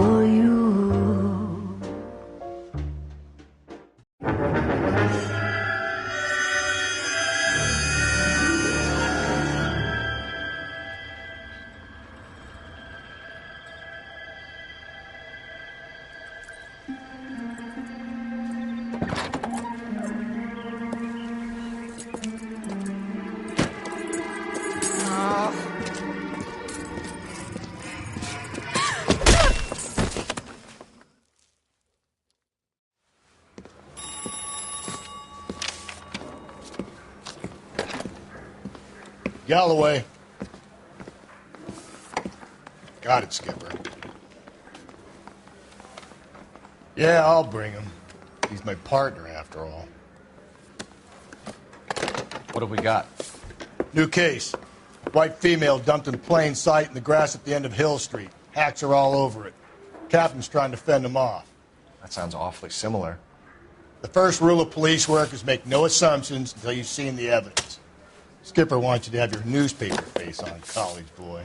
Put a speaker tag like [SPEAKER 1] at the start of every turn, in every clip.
[SPEAKER 1] for you.
[SPEAKER 2] Galloway. Got it, Skipper. Yeah, I'll bring him. He's my partner, after all.
[SPEAKER 3] What have we got?
[SPEAKER 2] New case. White female dumped in plain sight in the grass at the end of Hill Street. Hacks are all over it. Captain's trying to fend them off.
[SPEAKER 3] That sounds awfully similar.
[SPEAKER 2] The first rule of police work is make no assumptions until you've seen the evidence. Skipper wants you to have your newspaper face on, college boy.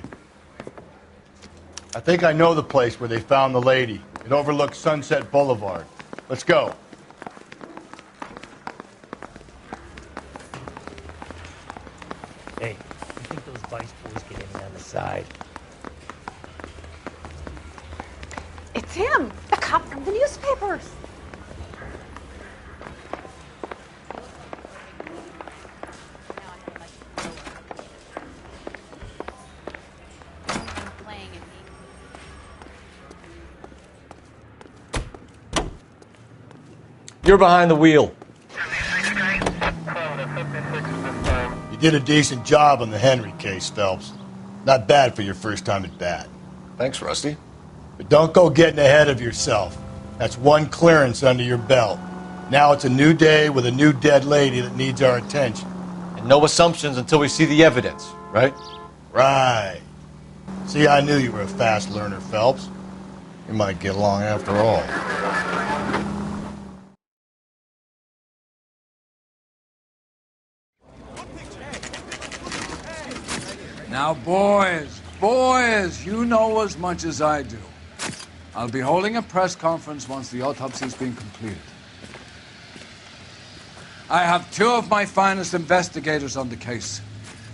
[SPEAKER 2] I think I know the place where they found the lady. It overlooks Sunset Boulevard. Let's go.
[SPEAKER 4] Hey, I think those vice boys get in on the side.
[SPEAKER 5] It's him, the cop from the newspapers.
[SPEAKER 3] You're behind the wheel.
[SPEAKER 2] You did a decent job on the Henry case, Phelps. Not bad for your first time at bat.
[SPEAKER 3] Thanks, Rusty.
[SPEAKER 2] But don't go getting ahead of yourself. That's one clearance under your belt. Now it's a new day with a new dead lady that needs our attention.
[SPEAKER 3] And no assumptions until we see the evidence, right?
[SPEAKER 2] Right. See, I knew you were a fast learner, Phelps. You might get along after all.
[SPEAKER 6] Now, boys, you know as much as I do. I'll be holding a press conference once the autopsy's been completed. I have two of my finest investigators on the case,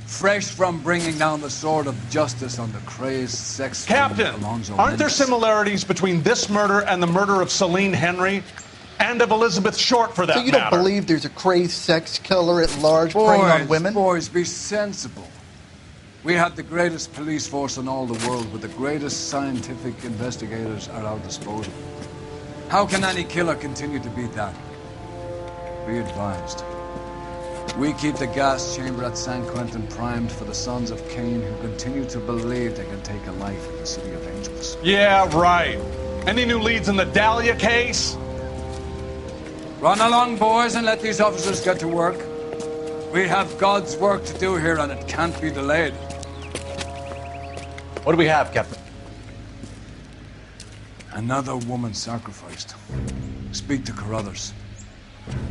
[SPEAKER 6] fresh from bringing down the sword of justice on the crazed sex
[SPEAKER 7] Captain, aren't there similarities between this murder and the murder of Celine Henry and of Elizabeth Short, for that
[SPEAKER 8] matter? So you
[SPEAKER 7] don't
[SPEAKER 8] believe there's a crazed sex killer at large preying on women?
[SPEAKER 6] Boys, be sensible. We have the greatest police force in all the world with the greatest scientific investigators at our disposal. How can any killer continue to beat that? Be advised. We keep the gas chamber at San Quentin primed for the sons of Cain who continue to believe they can take a life in the City of Angels.
[SPEAKER 7] Yeah, right. Any new leads in the Dahlia case?
[SPEAKER 6] Run along, boys, and let these officers get to work. We have God's work to do here, and it can't be delayed.
[SPEAKER 3] What do we have, Captain?
[SPEAKER 6] Another woman sacrificed. Speak to Carruthers.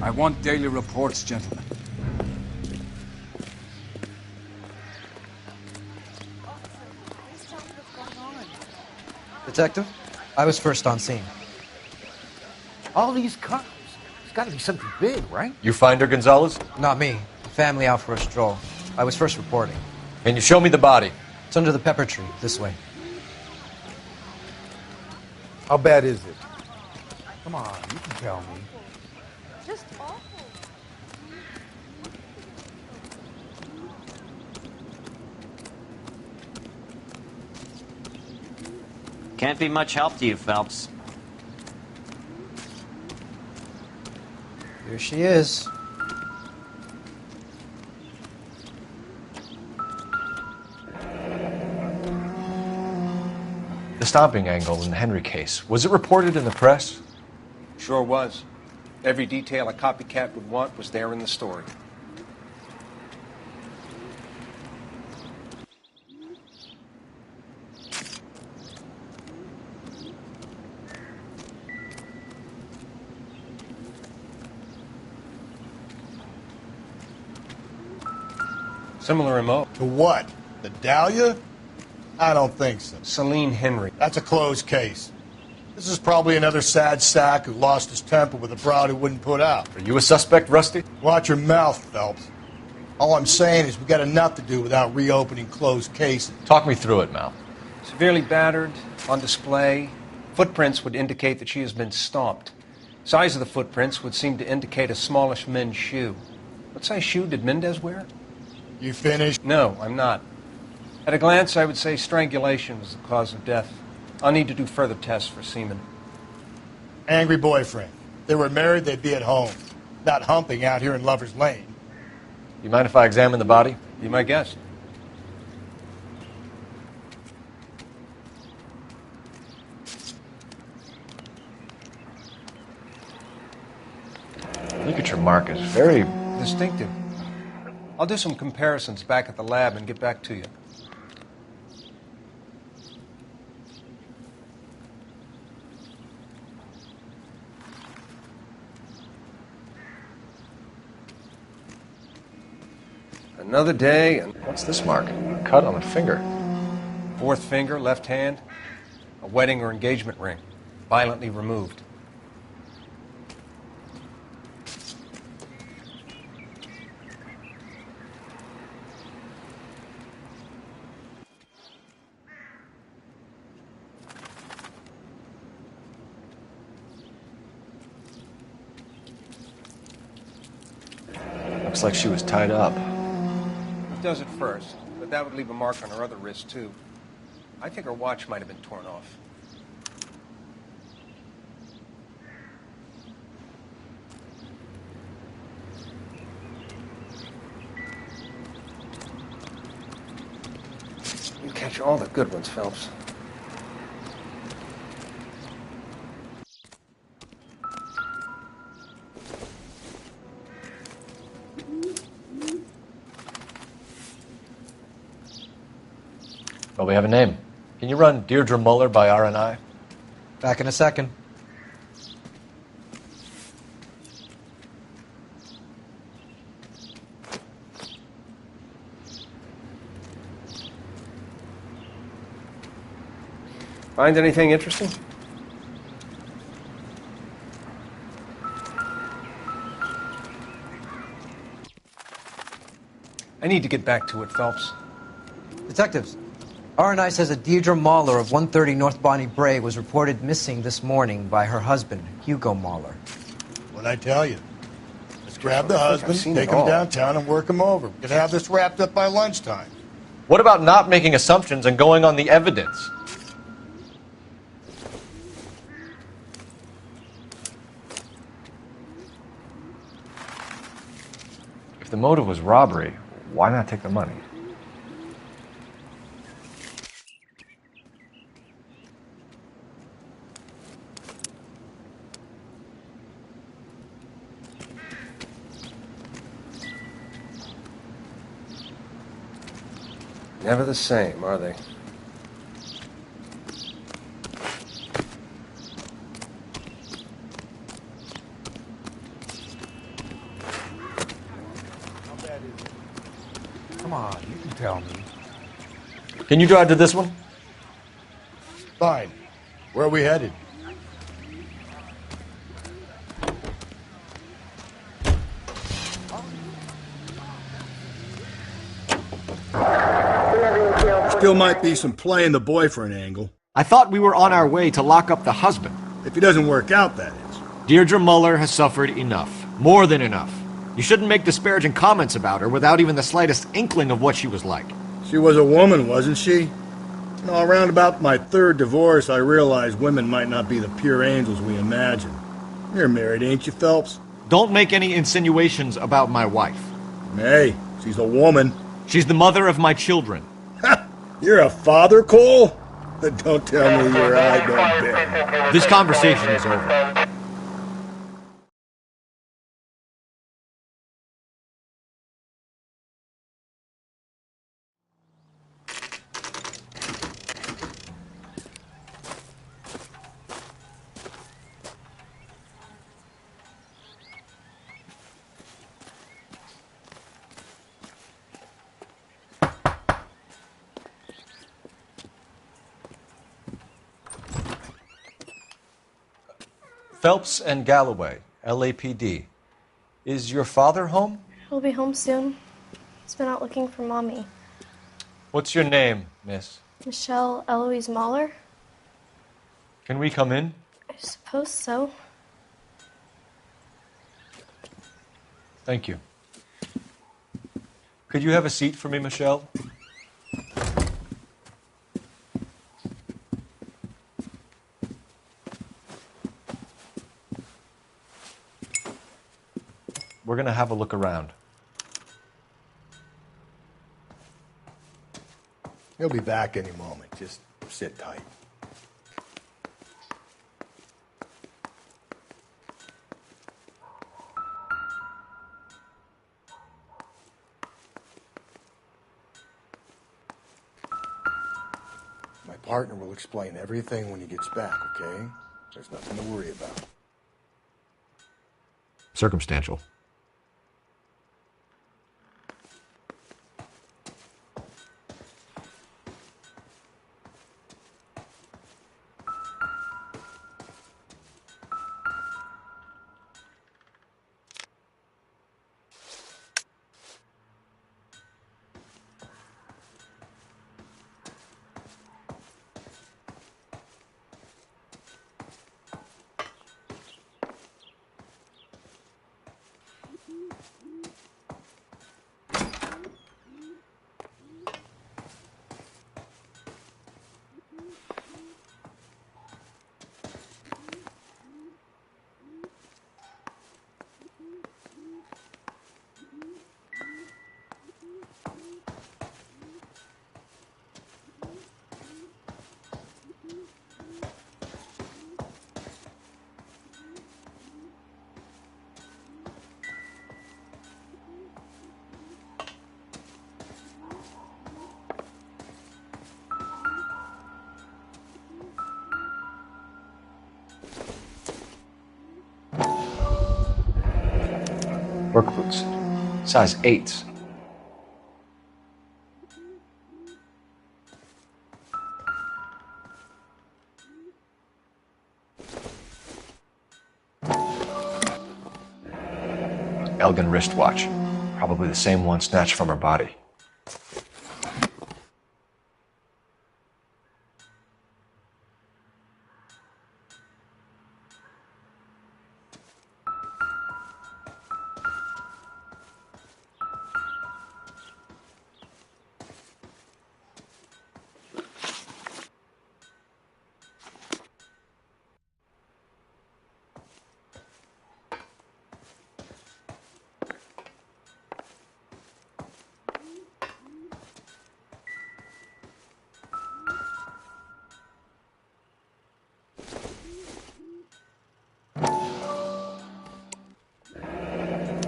[SPEAKER 6] I want daily reports, gentlemen.
[SPEAKER 9] Detective, I was first on scene.
[SPEAKER 4] All these cops. It's got to be something big, right?
[SPEAKER 3] You find her, Gonzalez?
[SPEAKER 9] Not me. The family out for a stroll. I was first reporting.
[SPEAKER 3] Can you show me the body?
[SPEAKER 9] It's under the pepper tree, this way.
[SPEAKER 4] How bad is it? Come on, you can tell me.
[SPEAKER 5] Just awful.
[SPEAKER 10] Can't be much help to you, Phelps.
[SPEAKER 9] Here she is.
[SPEAKER 3] The stomping angle in the Henry case, was it reported in the press?
[SPEAKER 11] Sure was. Every detail a copycat would want was there in the story. Similar remote.
[SPEAKER 2] To what? The Dahlia? I don't think so.
[SPEAKER 11] Celine Henry.
[SPEAKER 2] That's a closed case. This is probably another sad sack who lost his temper with a broad who wouldn't put out.
[SPEAKER 3] Are you a suspect, Rusty?
[SPEAKER 2] Watch your mouth, Phelps. All I'm saying is we got enough to do without reopening closed cases.
[SPEAKER 3] Talk me through it, Mal.
[SPEAKER 11] Severely battered, on display. Footprints would indicate that she has been stomped. Size of the footprints would seem to indicate a smallish men's shoe. What size shoe did Mendez wear?
[SPEAKER 2] You finished?
[SPEAKER 11] No, I'm not. At a glance, I would say strangulation was the cause of death. I'll need to do further tests for semen.
[SPEAKER 2] Angry boyfriend. If they were married, they'd be at home, not humping out here in Lover's Lane.
[SPEAKER 3] You mind if I examine the body?
[SPEAKER 11] Be my guest.
[SPEAKER 3] Look at your markers. Very
[SPEAKER 11] Distinctive. I'll do some comparisons back at the lab and get back to you. Another day, and
[SPEAKER 3] What's this mark? Cut on the finger.
[SPEAKER 11] fourth finger, left hand, a wedding or engagement ring, violently removed.
[SPEAKER 3] Looks like she was tied up.
[SPEAKER 11] It does at first, but that would leave a mark on her other wrist, too. I think her watch might have been torn off. You catch all the good ones, Phelps.
[SPEAKER 3] Well, we have a name. Can you run Deirdre Muller by RNI?
[SPEAKER 9] Back in a second.
[SPEAKER 11] Find anything interesting? I need to get back to it, Phelps.
[SPEAKER 9] Detectives, RNI says that Deirdre Mahler of 130 North Bonnie Bray was reported missing this morning by her husband, Hugo Mahler.
[SPEAKER 2] What'd I tell you? Let's grab the
[SPEAKER 11] I think I've
[SPEAKER 2] husband,
[SPEAKER 11] seen
[SPEAKER 2] take
[SPEAKER 11] it
[SPEAKER 2] him
[SPEAKER 11] all.
[SPEAKER 2] downtown, and work him over. We could have this wrapped up by lunchtime.
[SPEAKER 3] What about not making assumptions and going on the evidence? If the motive was robbery, why not take the money?
[SPEAKER 11] Never the same, are they?
[SPEAKER 1] Come on, you can tell me.
[SPEAKER 3] Can you drive to this one?
[SPEAKER 2] Fine. Where are we headed? Still might be some playing the boyfriend angle.
[SPEAKER 12] I thought we were on our way to lock up the husband.
[SPEAKER 2] If he doesn't work out, that is.
[SPEAKER 12] Deirdre Muller has suffered enough. More than enough. You shouldn't make disparaging comments about her without even the slightest inkling of what she was like.
[SPEAKER 2] She was a woman, wasn't she? You know, around about my third divorce, I realized women might not be the pure angels we imagine. You're married, ain't you, Phelps?
[SPEAKER 12] Don't make any insinuations about my wife.
[SPEAKER 2] Hey, she's a woman.
[SPEAKER 12] She's the mother of my children.
[SPEAKER 2] You're a father, Cole? Then don't tell me your eye don't bend.
[SPEAKER 12] This conversation is over.
[SPEAKER 3] Phelps and Galloway, LAPD. Is your father home?
[SPEAKER 1] He'll be home soon. He's been out looking for Mommy.
[SPEAKER 3] What's your name, miss?
[SPEAKER 1] Michelle Eloise Mahler?
[SPEAKER 3] Can we come in?
[SPEAKER 1] I suppose so.
[SPEAKER 3] Thank you. Could you have a seat for me, Michelle? We're going to have a look around.
[SPEAKER 2] He'll be back any moment. Just sit tight. My partner will explain everything when he gets back, okay? There's nothing to worry about.
[SPEAKER 12] Circumstantial.
[SPEAKER 3] Work boots. Size 8s. Elgin wristwatch. Probably the same one snatched from her body.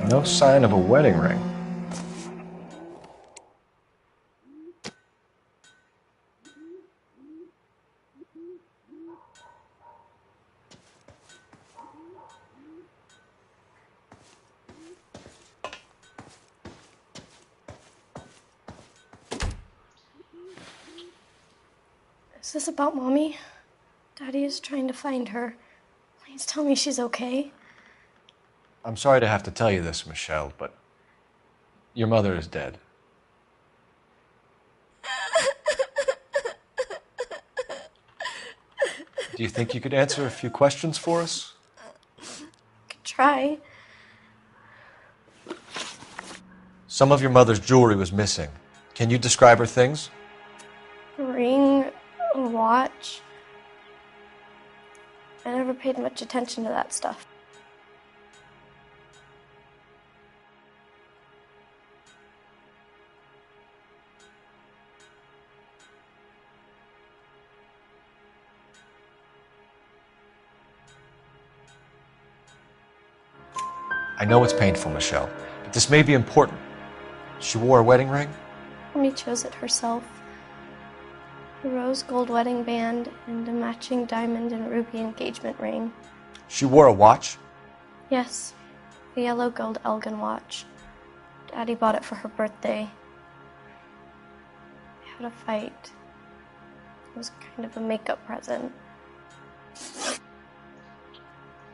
[SPEAKER 3] No sign of a wedding ring.
[SPEAKER 1] Is this about Mommy? Daddy is trying to find her. Please tell me she's okay.
[SPEAKER 3] I'm sorry to have to tell you this, Michelle, but your mother is dead. Do you think you could answer a few questions for us?
[SPEAKER 1] Could try.
[SPEAKER 3] Some of your mother's jewelry was missing. Can you describe her things?
[SPEAKER 1] A ring, a watch. I never paid much attention to that stuff.
[SPEAKER 3] I know it's painful, Michelle, but this may be important. She wore a wedding ring?
[SPEAKER 1] Mommy chose it herself. A rose gold wedding band and a matching diamond and ruby engagement ring.
[SPEAKER 3] She wore a watch?
[SPEAKER 1] Yes, a yellow gold Elgin watch. Daddy bought it for her birthday. We had a fight. It was kind of a makeup present.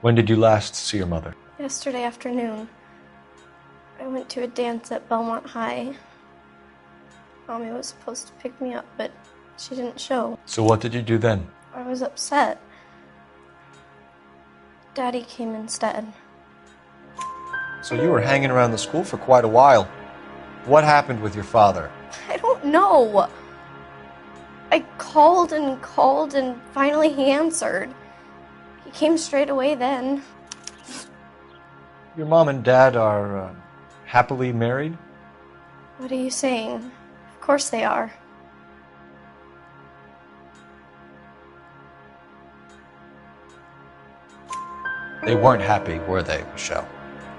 [SPEAKER 3] When did you last see your mother?
[SPEAKER 1] Yesterday afternoon. I went to a dance at Belmont High. Mommy was supposed to pick me up, but she didn't show.
[SPEAKER 3] So what did you do then?
[SPEAKER 1] I was upset. Daddy came instead.
[SPEAKER 3] So you were hanging around the school for quite a while. What happened with your father?
[SPEAKER 1] I don't know. I called and finally he answered. He came straight away then.
[SPEAKER 3] Your mom and dad are happily married?
[SPEAKER 1] What are you saying? Of course they are.
[SPEAKER 3] They weren't happy, were they, Michelle?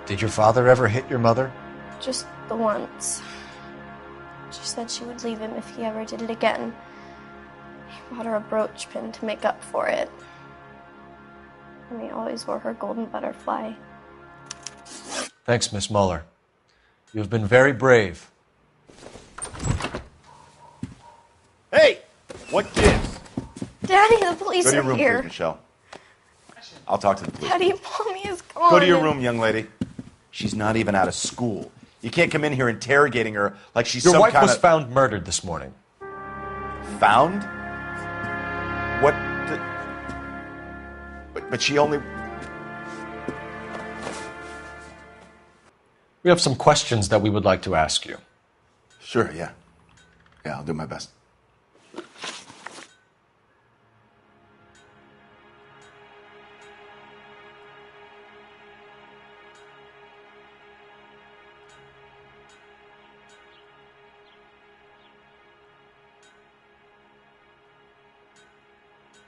[SPEAKER 3] Did your father ever hit your mother?
[SPEAKER 1] Just the once. She said she would leave him if he ever did it again. He bought her a brooch pin to make up for it. And he always wore her golden butterfly.
[SPEAKER 3] Thanks, Miss Muller. You have been very brave.
[SPEAKER 13] Hey! What gives?
[SPEAKER 1] Daddy, the police
[SPEAKER 13] Go to your
[SPEAKER 1] are
[SPEAKER 13] room,
[SPEAKER 1] here.
[SPEAKER 13] please, Michelle. I'll talk to the police.
[SPEAKER 1] Daddy, Mommy is gone.
[SPEAKER 13] Go to your room, young lady. She's not even out of school. You can't come in here interrogating her like she's
[SPEAKER 3] Your
[SPEAKER 13] some
[SPEAKER 3] wife
[SPEAKER 13] kind
[SPEAKER 3] was
[SPEAKER 13] of...
[SPEAKER 3] found murdered this morning.
[SPEAKER 13] Found? What but she only...
[SPEAKER 3] We have some questions that we would like to ask you.
[SPEAKER 13] Sure, yeah. Yeah, I'll do my best.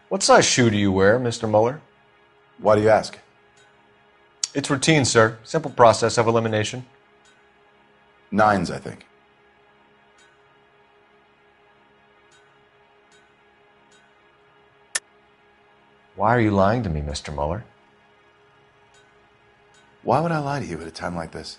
[SPEAKER 3] What size shoe do you wear, Mr. Muller?
[SPEAKER 13] Why do you ask?
[SPEAKER 3] It's routine, sir. Simple process of elimination.
[SPEAKER 13] 9s, I think.
[SPEAKER 3] Why are you lying to me, Mr. Muller?
[SPEAKER 13] Why would I lie to you at a time like this?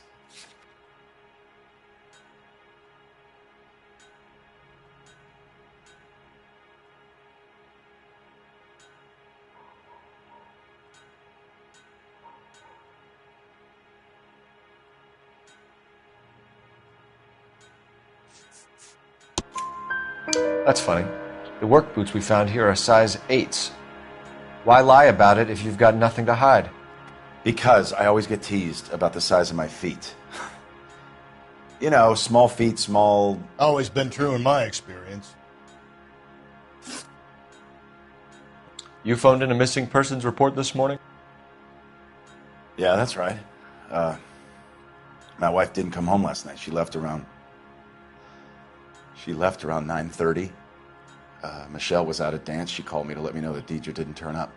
[SPEAKER 3] That's funny. The work boots we found here are size 8s. Why lie about it if you've got nothing to hide?
[SPEAKER 13] Because I always get teased about the size of my feet. You know, small feet, small...
[SPEAKER 2] Always been true in my experience.
[SPEAKER 3] You phoned in a missing persons report this morning?
[SPEAKER 13] Yeah, that's right. My wife didn't come home last night. She left around 9:30. Michelle was out at dance. She called me to let me know that Deidre didn't turn up.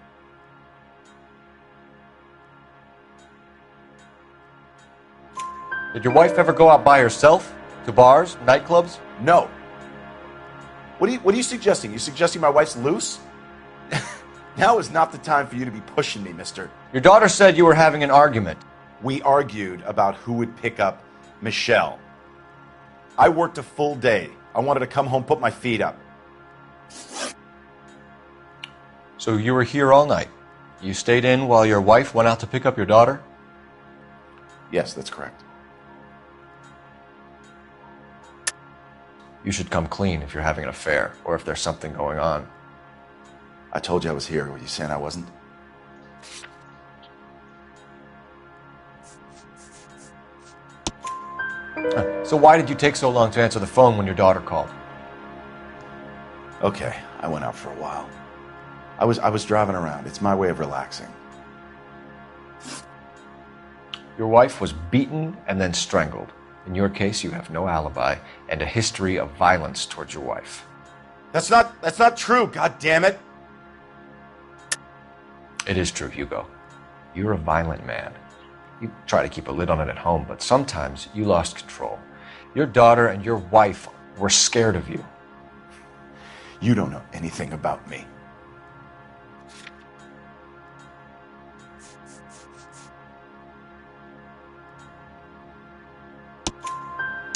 [SPEAKER 3] Did your wife ever go out by herself? To bars, nightclubs?
[SPEAKER 13] No. What are you suggesting? You suggesting my wife's loose? Now is not the time for you to be pushing me, mister.
[SPEAKER 3] Your daughter said you were having an argument.
[SPEAKER 13] We argued about who would pick up Michelle. I worked a full day. I wanted to come home, put my feet up.
[SPEAKER 3] So you were here all night? You stayed in while your wife went out to pick up your daughter?
[SPEAKER 13] Yes, that's correct.
[SPEAKER 3] You should come clean if you're having an affair, or if there's something going on.
[SPEAKER 13] I told you I was here. Were you saying I wasn't?
[SPEAKER 3] So why did you take so long to answer the phone when your daughter called?
[SPEAKER 13] Okay, I went out for a while. I was driving around. It's my way of relaxing.
[SPEAKER 3] Your wife was beaten and then strangled. In your case, you have no alibi and a history of violence towards your wife.
[SPEAKER 13] That's not true, God damn it.
[SPEAKER 3] It is true, Hugo. You're a violent man. You try to keep a lid on it at home, but sometimes you lost control. Your daughter and your wife were scared of you.
[SPEAKER 13] You don't know anything about me.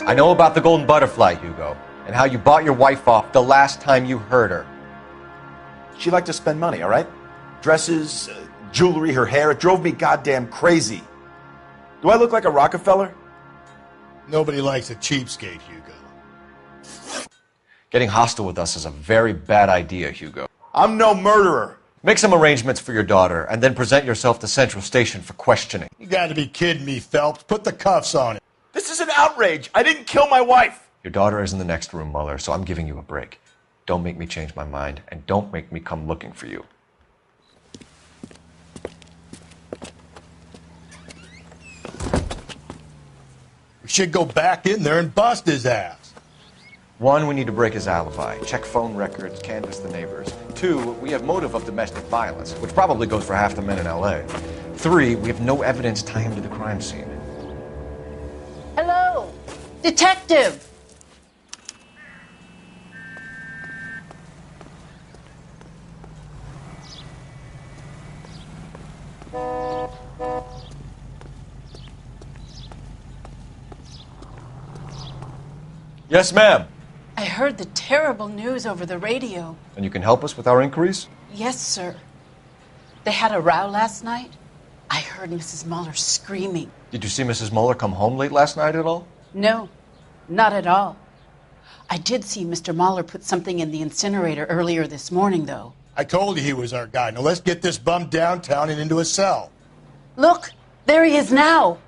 [SPEAKER 3] I know about the golden butterfly, Hugo, and how you bought your wife off the last time you heard her.
[SPEAKER 13] She liked to spend money, all right? Dresses, jewelry, her hair. It drove me goddamn crazy. Do I look like a Rockefeller?
[SPEAKER 2] Nobody likes a cheapskate, Hugo.
[SPEAKER 3] Getting hostile with us is a very bad idea, Hugo.
[SPEAKER 13] I'm no murderer.
[SPEAKER 3] Make some arrangements for your daughter, and then present yourself to Central Station for questioning.
[SPEAKER 2] You gotta be kidding me, Phelps. Put the cuffs on it.
[SPEAKER 13] This is an outrage. I didn't kill my wife.
[SPEAKER 3] Your daughter is in the next room, Mueller, so I'm giving you a break. Don't make me change my mind, and don't make me come looking for you.
[SPEAKER 2] We should go back in there and bust his ass.
[SPEAKER 3] 1, we need to break his alibi. Check phone records, canvass the neighbors. 2, we have motive of domestic violence, which probably goes for half the men in L.A. 3, we have no evidence tying him to the crime scene.
[SPEAKER 14] Hello, detective.
[SPEAKER 3] Yes, ma'am.
[SPEAKER 14] I heard the terrible news over the radio.
[SPEAKER 3] And you can help us with our inquiries?
[SPEAKER 14] Yes, sir. They had a row last night. I heard Mrs. Mueller screaming.
[SPEAKER 3] Did you see Mrs. Mueller come home late last night at all?
[SPEAKER 14] No, not at all. I did see Mr. Mueller put something in the incinerator earlier this morning, though.
[SPEAKER 2] I told you he was our guy. Now let's get this bum downtown and into a cell.
[SPEAKER 14] Look, there he is now.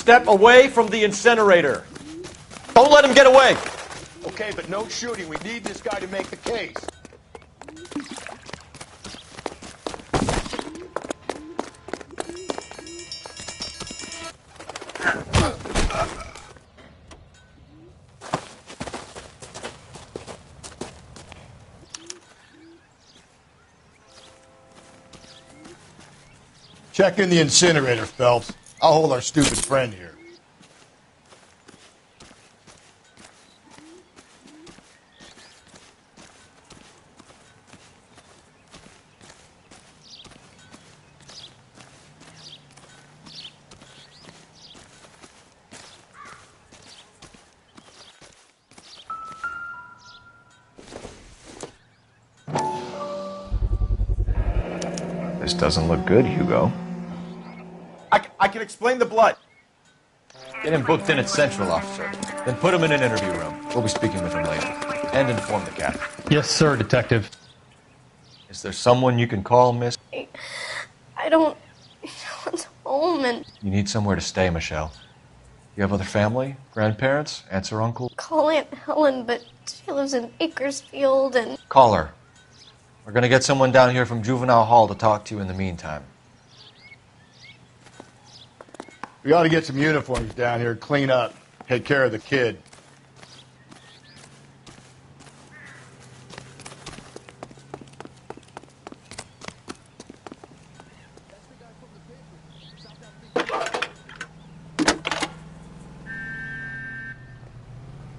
[SPEAKER 3] Step away from the incinerator. Don't let him get away.
[SPEAKER 2] Okay, but no shooting. We need this guy to make the case. Check in the incinerator, Phelps. I'll hold our stupid friend here.
[SPEAKER 3] This doesn't look good, Hugo.
[SPEAKER 13] I can explain the blood.
[SPEAKER 3] Get him booked in at Central, officer. Then put him in an interview room. We'll be speaking with him later. And inform the captain.
[SPEAKER 7] Yes, sir, detective.
[SPEAKER 3] Is there someone you can call, miss?
[SPEAKER 1] I don't... No one's home and...
[SPEAKER 3] You need somewhere to stay, Michelle. You have other family? Grandparents? Aunts or uncles?
[SPEAKER 1] Call Aunt Helen, but she lives in Bakersfield and...
[SPEAKER 3] Call her. We're gonna get someone down here from Juvenile Hall to talk to you in the meantime.
[SPEAKER 2] We ought to get some uniforms down here, clean up, take care of the kid.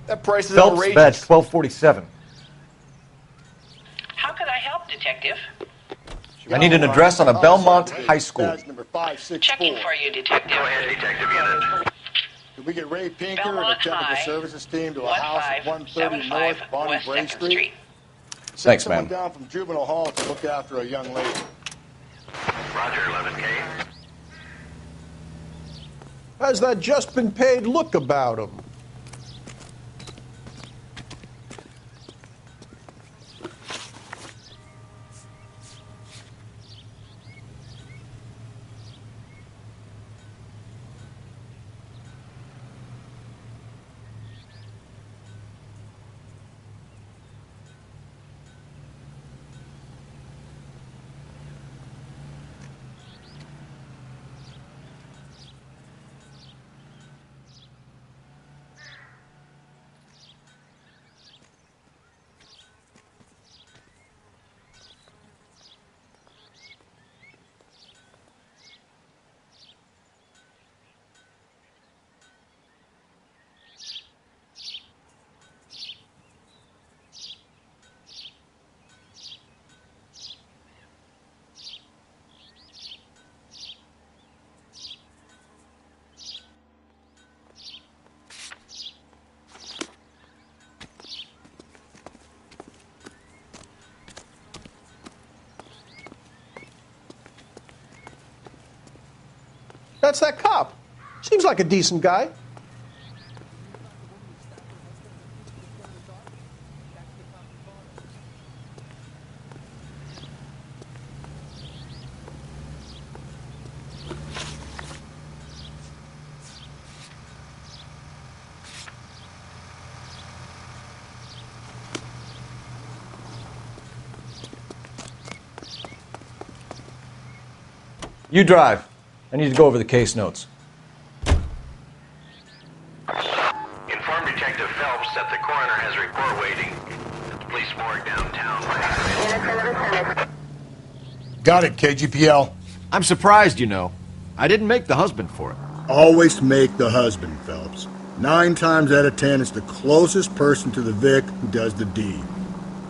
[SPEAKER 13] That price is
[SPEAKER 3] Phelps,
[SPEAKER 13] outrageous.
[SPEAKER 3] badge 1247.
[SPEAKER 15] How can I help, detective?
[SPEAKER 3] I need an address on a Belmont High School.
[SPEAKER 2] Number 564.
[SPEAKER 15] Checking for you, detective. Go ahead, detective unit.
[SPEAKER 2] Can we get Ray Pinker and the
[SPEAKER 15] Belmont
[SPEAKER 2] technical
[SPEAKER 15] High,
[SPEAKER 2] services team to a house at 130 North Bonnie
[SPEAKER 15] West
[SPEAKER 2] Bray
[SPEAKER 15] 2nd
[SPEAKER 2] Street?
[SPEAKER 15] Street.
[SPEAKER 2] Send
[SPEAKER 3] Thanks,
[SPEAKER 2] someone
[SPEAKER 3] ma'am.
[SPEAKER 2] down from Juvenile Hall to look after a young lady.
[SPEAKER 15] Roger, 11K.
[SPEAKER 16] Has that just been paid look about him? That's that cop. Seems like a decent guy.
[SPEAKER 3] You drive. I need to go over the case notes.
[SPEAKER 15] Inform Detective Phelps that the coroner has a report waiting at the police morgue downtown.
[SPEAKER 2] Got it, KGPL.
[SPEAKER 12] I'm surprised, you know. I didn't make the husband for it.
[SPEAKER 2] Always make the husband, Phelps. 9 times out of 10, it's the closest person to the Vic who does the deed.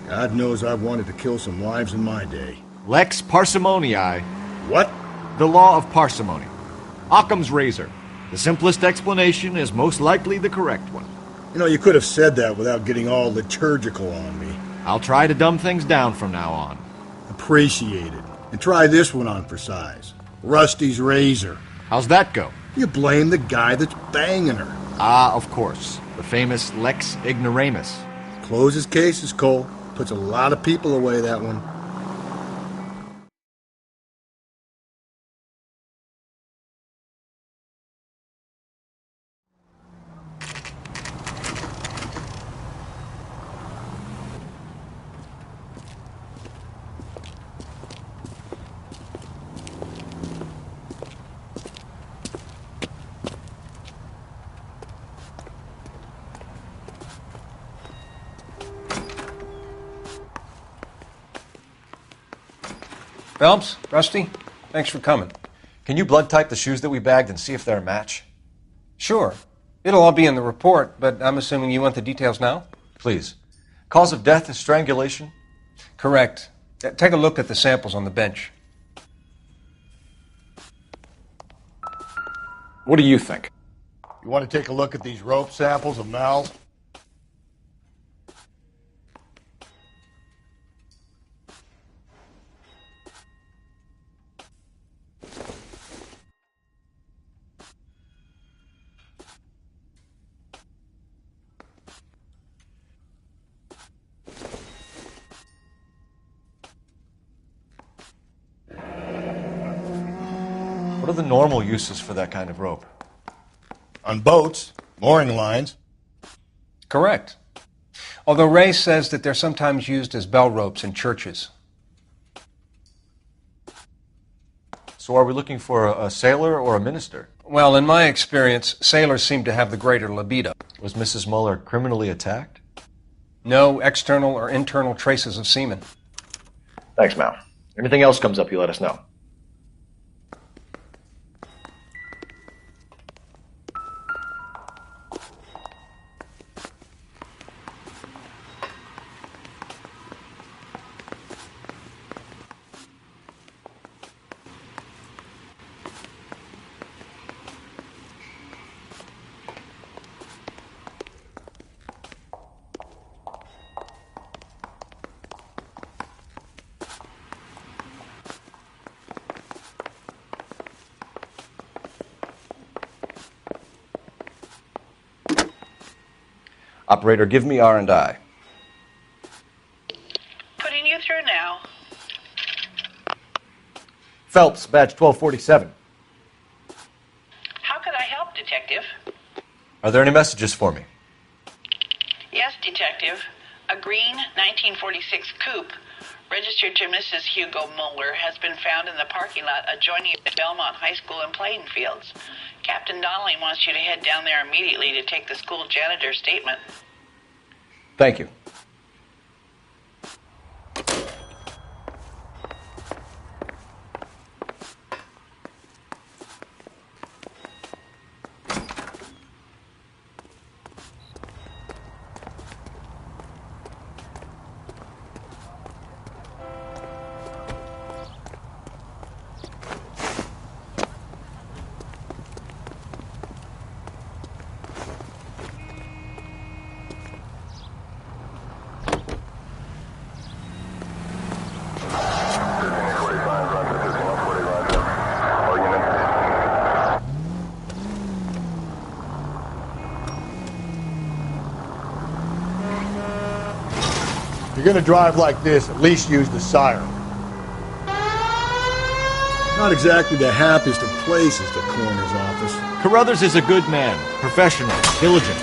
[SPEAKER 2] God knows I've wanted to kill some wives in my day.
[SPEAKER 12] Lex parsimonii.
[SPEAKER 2] What?
[SPEAKER 12] The law of parsimony. Occam's razor. The simplest explanation is most likely the correct one.
[SPEAKER 2] You know, you could have said that without getting all liturgical on me.
[SPEAKER 12] I'll try to dumb things down from now on.
[SPEAKER 2] Appreciate it. And try this one on for size. Rusty's razor.
[SPEAKER 12] How's that go?
[SPEAKER 2] You blame the guy that's banging her.
[SPEAKER 12] Ah, of course. The famous Lex ignoramus.
[SPEAKER 2] Closes cases, Cole. Puts a lot of people away, that one.
[SPEAKER 11] Phelps, Rusty, thanks for coming.
[SPEAKER 3] Can you blood type the shoes that we bagged and see if they're a match?
[SPEAKER 11] Sure. It'll all be in the report, but I'm assuming you want the details now?
[SPEAKER 3] Please. Cause of death is strangulation?
[SPEAKER 11] Correct. Take a look at the samples on the bench.
[SPEAKER 3] What do you think?
[SPEAKER 2] You want to take a look at these rope samples of Mal's?
[SPEAKER 3] What are the normal uses for that kind of rope?
[SPEAKER 2] On boats, mooring lines.
[SPEAKER 11] Correct. Although Ray says that they're sometimes used as bell ropes in churches.
[SPEAKER 3] So are we looking for a sailor or a minister?
[SPEAKER 11] Well, in my experience, sailors seem to have the greater libido.
[SPEAKER 3] Was Mrs. Muller criminally attacked?
[SPEAKER 11] No external or internal traces of semen.
[SPEAKER 3] Thanks, Mal. Anything else comes up, you let us know. Operator, give me R&I.
[SPEAKER 15] Putting you through now.
[SPEAKER 3] Phelps, badge 1247.
[SPEAKER 15] How could I help, Detective?
[SPEAKER 3] Are there any messages for me?
[SPEAKER 15] Yes, Detective. A green 1946 coupe registered to Mrs. Hugo Muller has been found in the parking lot adjoining the Belmont High School and playing fields. Captain Donnelly wants you to head down there immediately to take the school janitor's statement.
[SPEAKER 3] Thank you.
[SPEAKER 2] If you're gonna drive like this, at least use the siren. Not exactly the happiest of places, the coroner's office.
[SPEAKER 12] Carruthers is a good man, professional, diligent.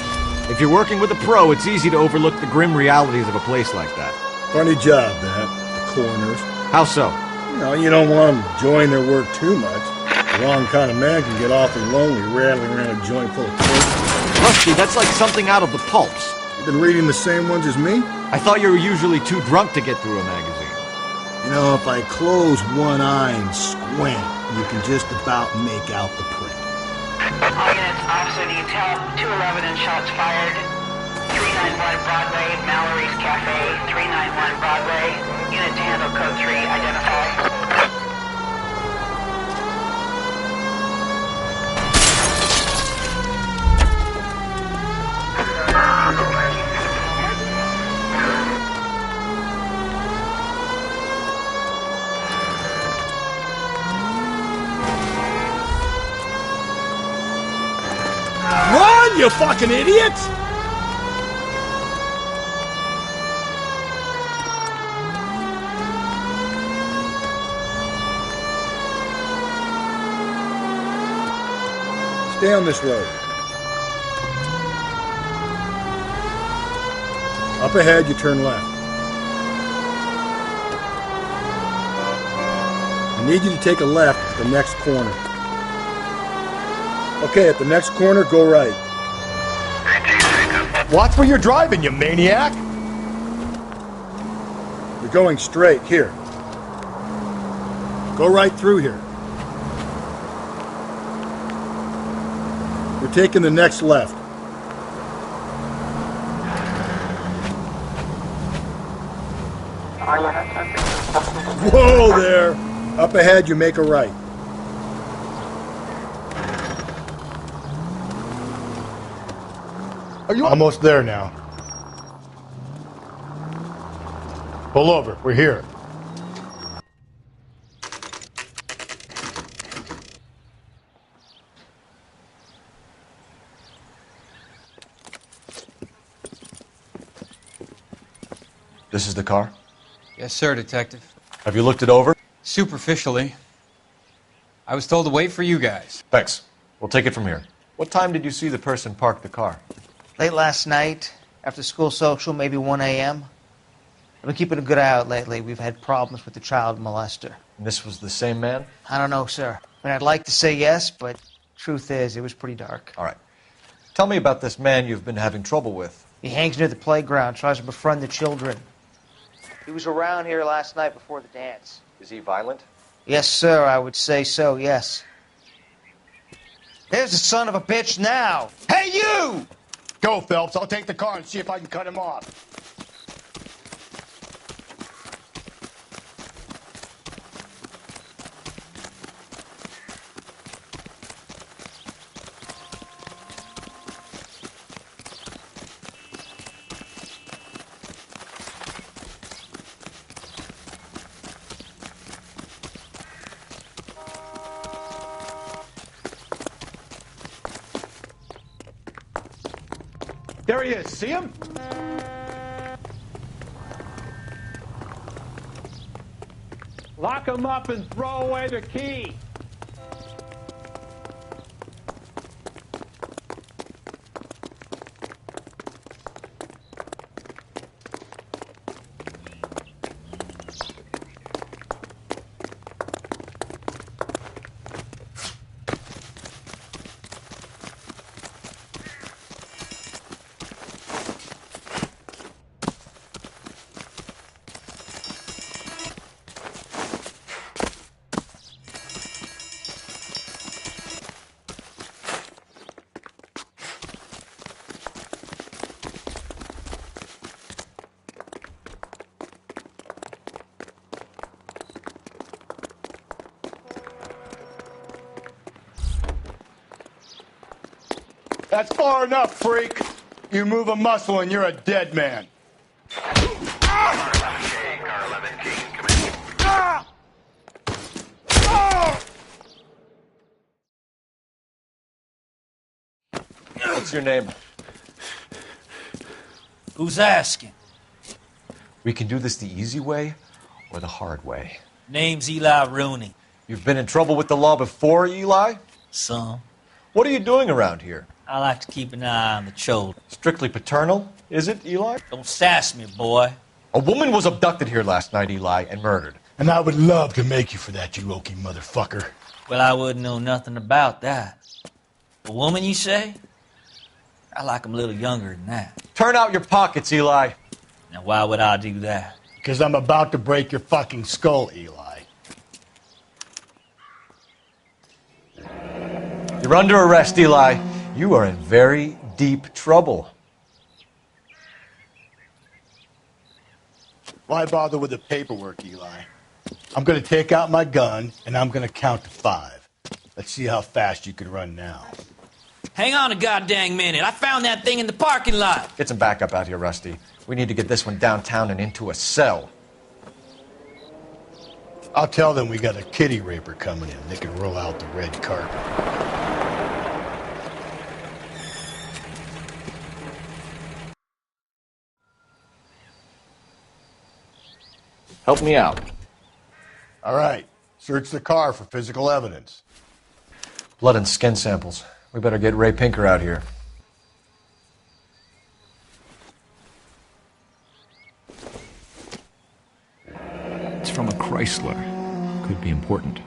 [SPEAKER 12] If you're working with a pro, it's easy to overlook the grim realities of a place like that.
[SPEAKER 2] Funny job, that, the coroner's.
[SPEAKER 12] How so?
[SPEAKER 2] You don't want them enjoying their work too much. The wrong kind of man can get awfully lonely rattling around a joint full of corpses.
[SPEAKER 12] Rusty, that's like something out of the pulps.
[SPEAKER 2] You been reading the same ones as me?
[SPEAKER 12] I thought you were usually too drunk to get through a magazine.
[SPEAKER 2] If I close one eye and squint, you can just about make out the print.
[SPEAKER 15] All units, officer needs help. 211 and shots fired. 391 Broadway, Mallory's Cafe. 391 Broadway. Unit to handle code 3, identify.
[SPEAKER 2] Run, you fucking idiots! Stay on this road. Up ahead, you turn left. I need you to take a left at the next corner. Okay, at the next corner, go right. Watch where you're driving, you maniac! You're going straight, here. Go right through here. You're taking the next left. Whoa there! Up ahead, you make a right. Are you almost there now? Pull over. We're here.
[SPEAKER 3] This is the car?
[SPEAKER 17] Yes, sir, Detective.
[SPEAKER 3] Have you looked it over?
[SPEAKER 17] Superficially. I was told to wait for you guys.
[SPEAKER 3] Thanks. We'll take it from here. What time did you see the person park the car?
[SPEAKER 18] Late last night, after school social, maybe 1 a.m. I've been keeping a good eye out lately. We've had problems with the child molester.
[SPEAKER 3] And this was the same man?
[SPEAKER 18] I don't know, sir. I mean, I'd like to say yes, but truth is, it was pretty dark.
[SPEAKER 3] All right. Tell me about this man you've been having trouble with.
[SPEAKER 18] He hangs near the playground, tries to befriend the children. He was around here last night before the dance.
[SPEAKER 3] Is he violent?
[SPEAKER 18] Yes, sir, I would say so, yes. There's the son of a bitch now! Hey, you!
[SPEAKER 2] Go, Phelps. I'll take the car and see if I can cut him off.
[SPEAKER 16] There he is. See him? Lock him up and throw away the key.
[SPEAKER 2] That's far enough, freak. You move a muscle and you're a dead man.
[SPEAKER 3] What's your name?
[SPEAKER 19] Who's asking?
[SPEAKER 3] We can do this the easy way or the hard way.
[SPEAKER 19] Name's Eli Rooney.
[SPEAKER 3] You've been in trouble with the law before, Eli?
[SPEAKER 19] Some.
[SPEAKER 3] What are you doing around here?
[SPEAKER 19] I like to keep an eye on the children.
[SPEAKER 3] Strictly paternal, is it, Eli?
[SPEAKER 19] Don't sass me, boy.
[SPEAKER 3] A woman was abducted here last night, Eli, and murdered.
[SPEAKER 2] And I would love to make you for that, you oaky motherfucker.
[SPEAKER 19] Well, I wouldn't know nothing about that. A woman, you say? I like 'em a little younger than that.
[SPEAKER 3] Turn out your pockets, Eli.
[SPEAKER 19] Now, why would I do that?
[SPEAKER 2] Because I'm about to break your fucking skull, Eli.
[SPEAKER 3] You're under arrest, Eli. You are in very deep trouble.
[SPEAKER 2] Why bother with the paperwork, Eli? I'm going to take out my gun, and I'm going to count to 5. Let's see how fast you can run now.
[SPEAKER 19] Hang on a goddamn minute. I found that thing in the parking lot.
[SPEAKER 3] Get some backup out here, Rusty. We need to get this one downtown and into a cell.
[SPEAKER 2] I'll tell them we got a kitty raper coming in. They can roll out the red carpet.
[SPEAKER 3] Help me out.
[SPEAKER 2] All right. Search the car for physical evidence.
[SPEAKER 3] Blood and skin samples. We better get Ray Pinker out here.
[SPEAKER 12] It's from a Chrysler. Could be important.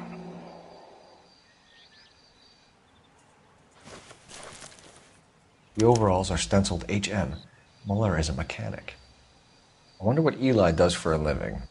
[SPEAKER 3] The overalls are stenciled HM. Muller is a mechanic. I wonder what Eli does for a living.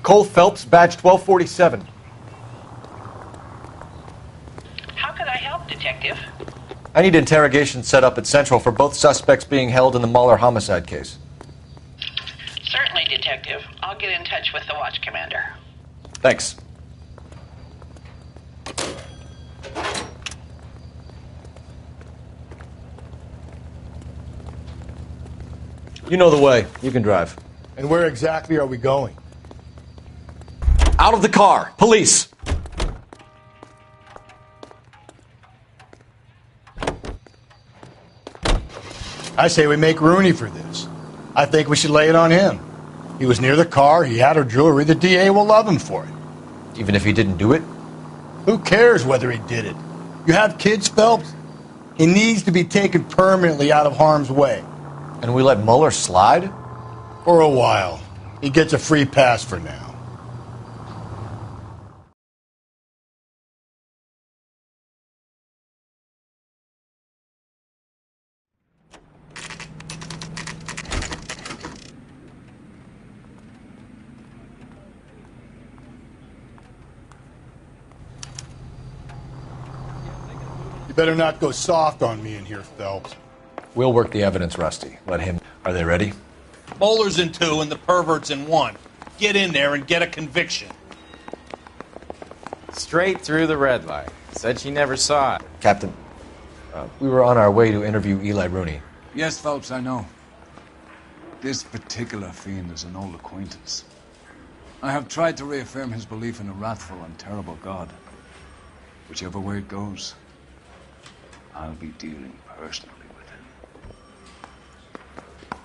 [SPEAKER 3] Cole Phelps, badge 1247.
[SPEAKER 15] How could I help, Detective?
[SPEAKER 3] I need interrogation set up at Central for both suspects being held in the Muller homicide case.
[SPEAKER 15] Certainly, Detective. I'll get in touch with the watch commander.
[SPEAKER 3] Thanks. You know the way. You can drive.
[SPEAKER 2] And where exactly are we going?
[SPEAKER 3] Out of the car! Police!
[SPEAKER 2] I say we make Rooney for this. I think we should lay it on him. He was near the car, he had her jewelry, the DA will love him for it.
[SPEAKER 3] Even if he didn't do it?
[SPEAKER 2] Who cares whether he did it? You have kids, Phelps? He needs to be taken permanently out of harm's way.
[SPEAKER 3] And we let Muller slide?
[SPEAKER 2] For a while. He gets a free pass for now. You better not go soft on me in here, Phelps.
[SPEAKER 3] We'll work the evidence, Rusty. Let him... Are they ready?
[SPEAKER 7] Bowler's in 2 and the pervert's in 1. Get in there and get a conviction.
[SPEAKER 20] Straight through the red light. Said she never saw it.
[SPEAKER 3] Captain, we were on our way to interview Eli Rooney.
[SPEAKER 6] Yes, Phelps, I know. This particular fiend is an old acquaintance. I have tried to reaffirm his belief in a wrathful and terrible God. Whichever way it goes, I'll be dealing personally with him.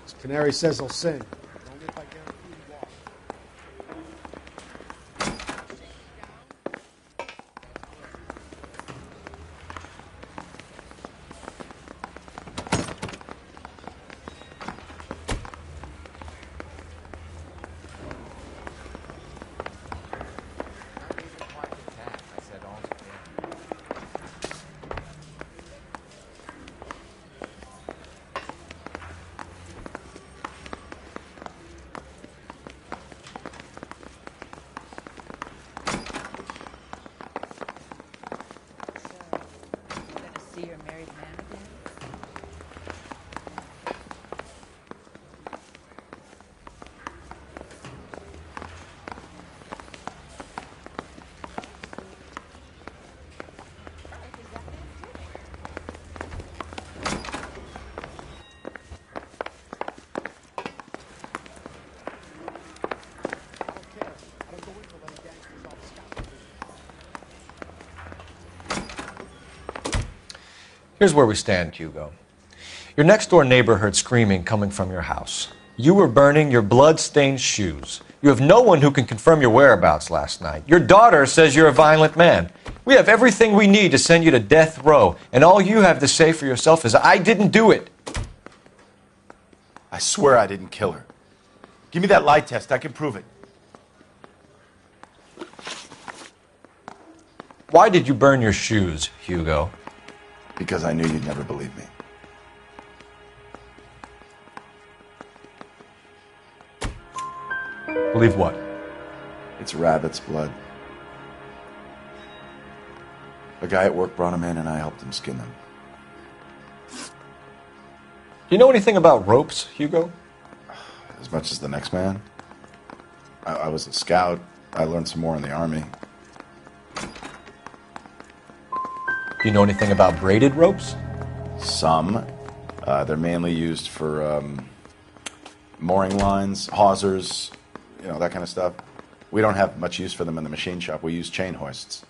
[SPEAKER 8] This canary says he'll sing. Only if I guarantee he won't.
[SPEAKER 14] see your married man again?
[SPEAKER 3] Here's where we stand, Hugo. Your next-door neighbor heard screaming coming from your house. You were burning your blood-stained shoes. You have no one who can confirm your whereabouts last night. Your daughter says you're a violent man. We have everything we need to send you to death row, and all you have to say for yourself is, I didn't do it.
[SPEAKER 13] I swear I didn't kill her. Give me that lie test. I can prove it.
[SPEAKER 3] Why did you burn your shoes, Hugo?
[SPEAKER 13] Because I knew you'd never believe me.
[SPEAKER 3] Believe what?
[SPEAKER 13] It's rabbit's blood. A guy at work brought him in and I helped him skin them.
[SPEAKER 3] Do you know anything about ropes, Hugo?
[SPEAKER 13] As much as the next man. I was a scout. I learned some more in the army.
[SPEAKER 3] Do you know anything about braided ropes?
[SPEAKER 13] Some. They're mainly used for mooring lines, hawsers, you know, that kind of stuff. We don't have much use for them in the machine shop. We use chain hoists.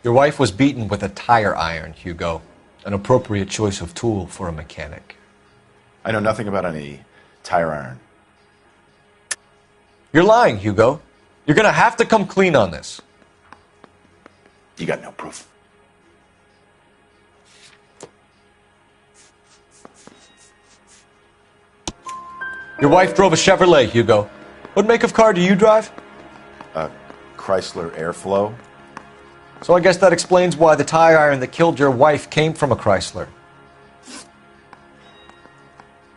[SPEAKER 3] Your wife was beaten with a tire iron, Hugo. An appropriate choice of tool for a mechanic.
[SPEAKER 13] I know nothing about any tire iron.
[SPEAKER 3] You're lying, Hugo. You're gonna have to come clean on this.
[SPEAKER 13] You got no proof.
[SPEAKER 3] Your wife drove a Chevrolet, Hugo. What make of car do you drive?
[SPEAKER 13] A Chrysler Airflow.
[SPEAKER 3] So I guess that explains why the tire iron that killed your wife came from a Chrysler.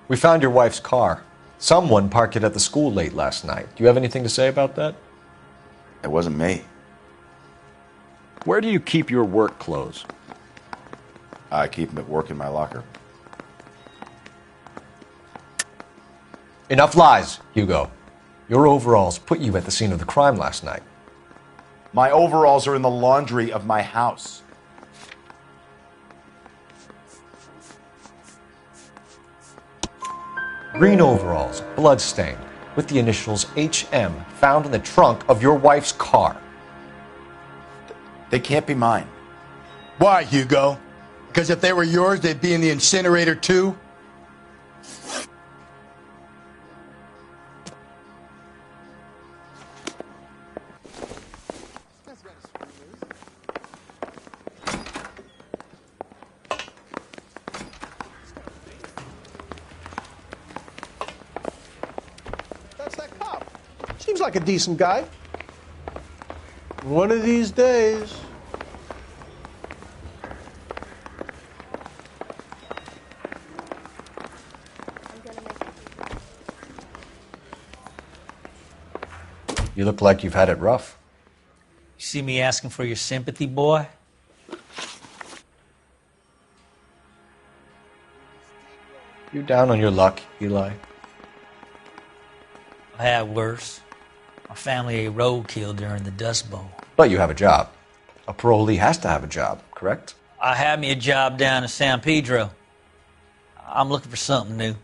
[SPEAKER 3] We found your wife's car. Someone parked it at the school late last night. Do you have anything to say about that?
[SPEAKER 13] It wasn't me.
[SPEAKER 12] Where do you keep your work clothes?
[SPEAKER 13] I keep them at work in my locker.
[SPEAKER 3] Enough lies, Hugo. Your overalls put you at the scene of the crime last night.
[SPEAKER 13] My overalls are in the laundry of my house.
[SPEAKER 3] Green overalls, blood-stained, with the initials HM found in the trunk of your wife's car.
[SPEAKER 13] They can't be mine.
[SPEAKER 2] Why, Hugo? Because if they were yours, they'd be in the incinerator too?
[SPEAKER 16] That's that cop. Seems like a decent guy. One of these days.
[SPEAKER 3] You look like you've had it rough.
[SPEAKER 19] You see me asking for your sympathy, boy?
[SPEAKER 3] You down on your luck, Eli?
[SPEAKER 19] I had worse. My family ate roadkill during the Dust Bowl.
[SPEAKER 3] But you have a job. A parolee has to have a job, correct?
[SPEAKER 19] I had me a job down in San Pedro. I'm looking for something new.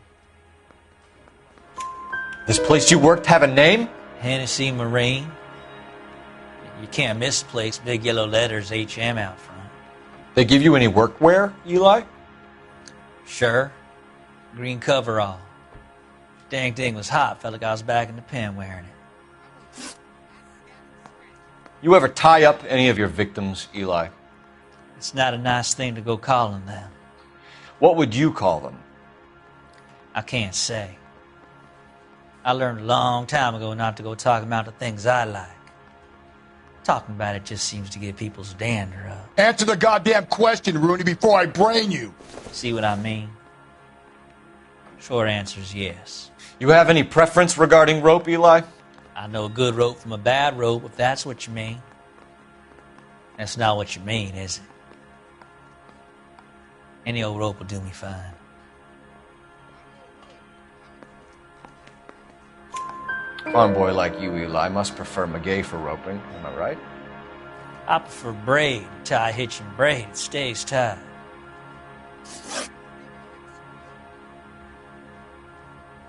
[SPEAKER 3] This place you worked have a name?
[SPEAKER 19] Hennessy Marine. You can't miss the place. Big yellow letters, HM out front.
[SPEAKER 3] They give you any workwear, Eli?
[SPEAKER 19] Sure. Green coverall. Dang thing was hot. Felt like I was back in the pen wearing it.
[SPEAKER 3] You ever tie up any of your victims, Eli?
[SPEAKER 19] It's not a nice thing to go calling them.
[SPEAKER 3] What would you call them?
[SPEAKER 19] I can't say. I learned a long time ago not to go talking about the things I like. Talking about it just seems to get people's dander up.
[SPEAKER 2] Answer the goddamn question, Rooney, before I brain you.
[SPEAKER 19] See what I mean? Short answer is yes.
[SPEAKER 3] You have any preference regarding rope, Eli?
[SPEAKER 19] I know a good rope from a bad rope, if that's what you mean. That's not what you mean, is it? Any old rope will do me fine.
[SPEAKER 3] Farm boy like you, Eli, must prefer Magay for roping. Am I right?
[SPEAKER 19] I prefer braid. Tie hitch and braid. It stays tied.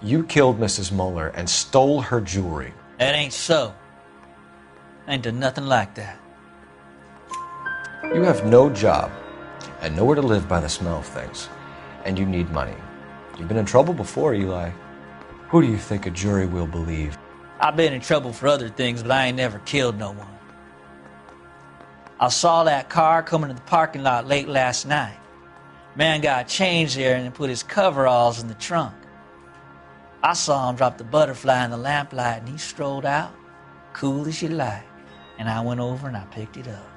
[SPEAKER 3] You killed Mrs. Muller and stole her jewelry.
[SPEAKER 19] That ain't so. I ain't done nothing like that.
[SPEAKER 3] You have no job and nowhere to live by the smell of things. And you need money. You've been in trouble before, Eli. Who do you think a jury will believe?
[SPEAKER 19] I've been in trouble for other things, but I ain't never killed no one. I saw that car coming to the parking lot late last night. Man got changed there and put his coveralls in the trunk. I saw him drop the butterfly in the lamplight and he strolled out, cool as you like. And I went over and I picked it up.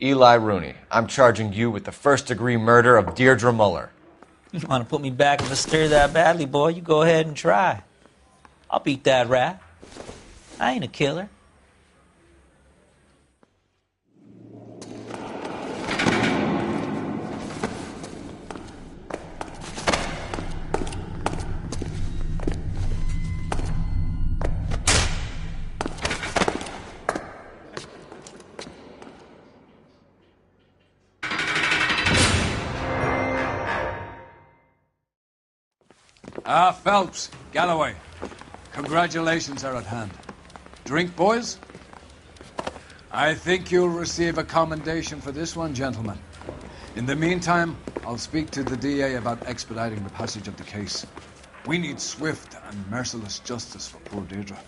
[SPEAKER 3] Eli Rooney, I'm charging you with the first-degree murder of Deirdre Muller.
[SPEAKER 19] You want to put me back in the stir that badly, boy? You go ahead and try. I'll beat that rap. I ain't a killer.
[SPEAKER 6] Phelps, Galloway, congratulations are at hand. Drink, boys? I think you'll receive a commendation for this one, gentlemen. In the meantime, I'll speak to the DA about expediting the passage of the case. We need swift and merciless justice for poor Deirdre.